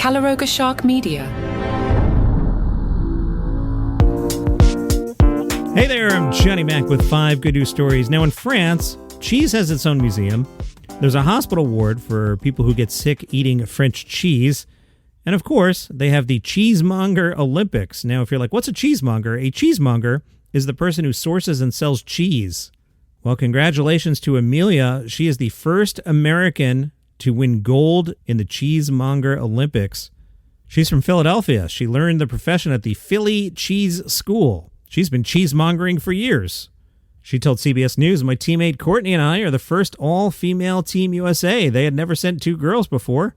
Caloroga Shark Media. Hey there, I'm Johnny Mac with 5 good news stories. Now in France, cheese has its own museum. There's a hospital ward for people who get sick eating French cheese. And of course, they have the Cheese Monger Olympics. Now if you're like, what's a cheesemonger? A cheesemonger is the person who sources and sells cheese. Well, congratulations to Amelia. She is the first American to win gold in the Cheese Monger Olympics. She's from Philadelphia. She learned the profession at the Philly Cheese School. She's been cheesemongering for years. She told CBS News, my teammate Courtney and I are the first all-female Team USA. They had never sent 2 girls before.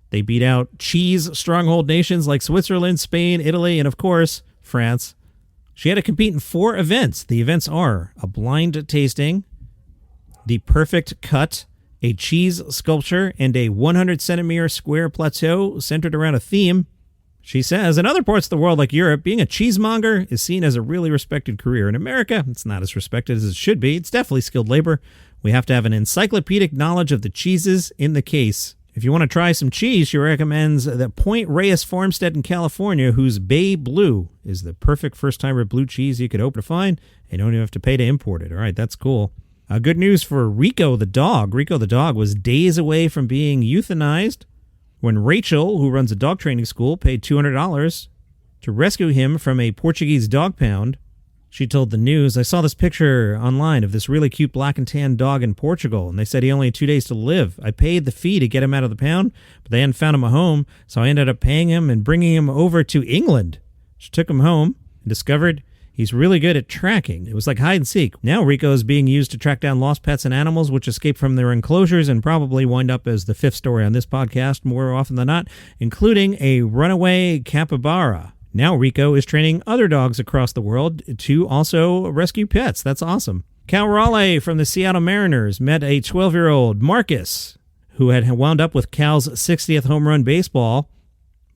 They beat out cheese stronghold nations like Switzerland, Spain, Italy, and of course, France. She had to compete in 4 events. The events are a blind tasting, the perfect cut, a cheese sculpture, and a 100-centimeter square plateau centered around a theme. She says, in other parts of the world like Europe, being a cheesemonger is seen as a really respected career. In America, it's not as respected as it should be. It's definitely skilled labor. We have to have an encyclopedic knowledge of the cheeses in the case. If you want to try some cheese, she recommends the Point Reyes Farmstead in California, whose Bay Blue is the perfect first-timer blue cheese you could hope to find. You don't even have to pay to import it. All right, that's cool. Good news for Rico the dog. Rico the dog was days away from being euthanized when Rachel, who runs a dog training school, paid $200 to rescue him from a Portuguese dog pound. She told the news, I saw this picture online of this really cute black and tan dog in Portugal, and they said he only had 2 days to live. I paid the fee to get him out of the pound, but they hadn't found him a home, so I ended up paying him and bringing him over to England. She took him home and discovered he's really good at tracking. It was like hide and seek. Now Rico is being used to track down lost pets and animals which escape from their enclosures and probably wind up as the 5th story on this podcast more often than not, including a runaway capybara. Now Rico is training other dogs across the world to also rescue pets. That's awesome. Cal Raleigh from the Seattle Mariners met a 12-year-old Marcus who had wound up with Cal's 60th home run baseball.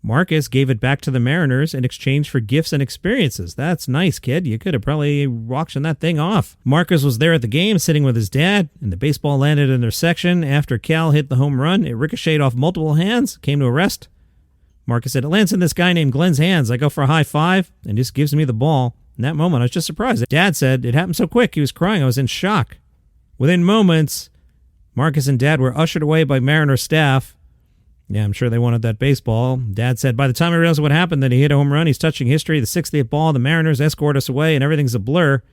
Marcus gave it back to the Mariners in exchange for gifts and experiences. That's nice, kid. You could have probably auctioned that thing off. Marcus was there at the game, sitting with his dad, and the baseball landed in their section. After Cal hit the home run, it ricocheted off multiple hands, came to a rest. Marcus said, it lands in this guy named Glenn's hands. I go for a high five, and just gives me the ball. In that moment, I was just surprised. Dad said, it happened so quick, he was crying. I was in shock. Within moments, Marcus and Dad were ushered away by Mariner staff. Yeah, I'm sure they wanted that baseball. Dad said, by the time I realized what happened, that he hit a home run, he's touching history, the 60th ball, the Mariners escort us away, and everything's a blur.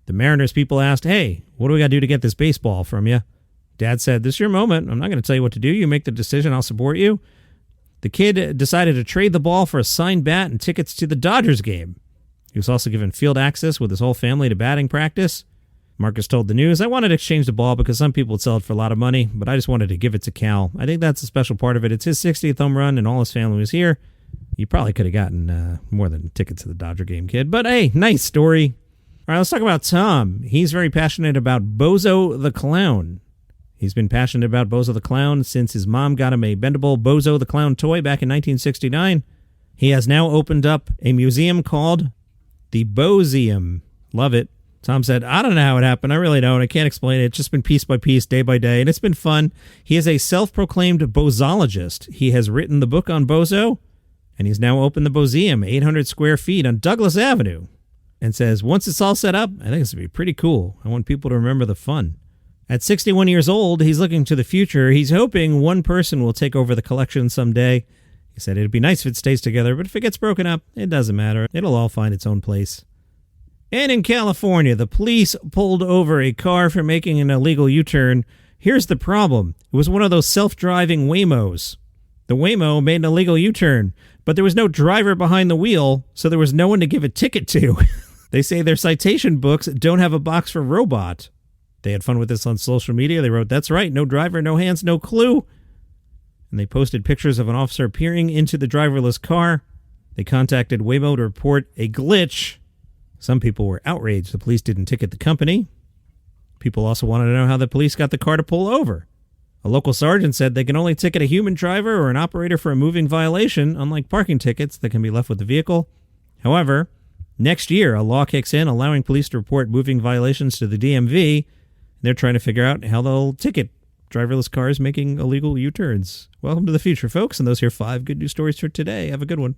The Mariners people asked, hey, what do we got to do to get this baseball from you? Dad said, this is your moment. I'm not going to tell you what to do. You make the decision. I'll support you. The kid decided to trade the ball for a signed bat and tickets to the Dodgers game. He was also given field access with his whole family to batting practice. Marcus told the news, I wanted to exchange the ball because some people would sell it for a lot of money, but I just wanted to give it to Cal. I think that's a special part of it. It's his 60th home run and all his family was here. You probably could have gotten more than tickets to the Dodger game, kid. But hey, nice story. All right, let's talk about Tom. He's very passionate about Bozo the Clown. He's been passionate about Bozo the Clown since his mom got him a bendable Bozo the Clown toy back in 1969. He has now opened up a museum called the Bozeum. Love it. Tom said, I don't know how it happened. I really don't. I can't explain it. It's just been piece by piece, day by day, and it's been fun. He is a self-proclaimed bozologist. He has written the book on Bozo, and he's now opened the Bozeum, 800 square feet on Douglas Avenue, and says, once it's all set up, I think it's going to be pretty cool. I want people to remember the fun. At 61 years old, he's looking to the future. He's hoping one person will take over the collection someday. He said, it'd be nice if it stays together, but if it gets broken up, it doesn't matter. It'll all find its own place. And in California, the police pulled over a car for making an illegal U-turn. Here's the problem. It was one of those self-driving Waymos. The Waymo made an illegal U-turn, but there was no driver behind the wheel, so there was no one to give a ticket to. They say their citation books don't have a box for robot. They had fun with this on social media. They wrote, that's right, no driver, no hands, no clue. And they posted pictures of an officer peering into the driverless car. They contacted Waymo to report a glitch. Some people were outraged the police didn't ticket the company. People also wanted to know how the police got the car to pull over. A local sergeant said they can only ticket a human driver or an operator for a moving violation, unlike parking tickets that can be left with the vehicle. However, next year, a law kicks in allowing police to report moving violations to the DMV. They're trying to figure out how they'll ticket driverless cars making illegal U-turns. Welcome to the future, folks, and those are 5 good news stories for today. Have a good one.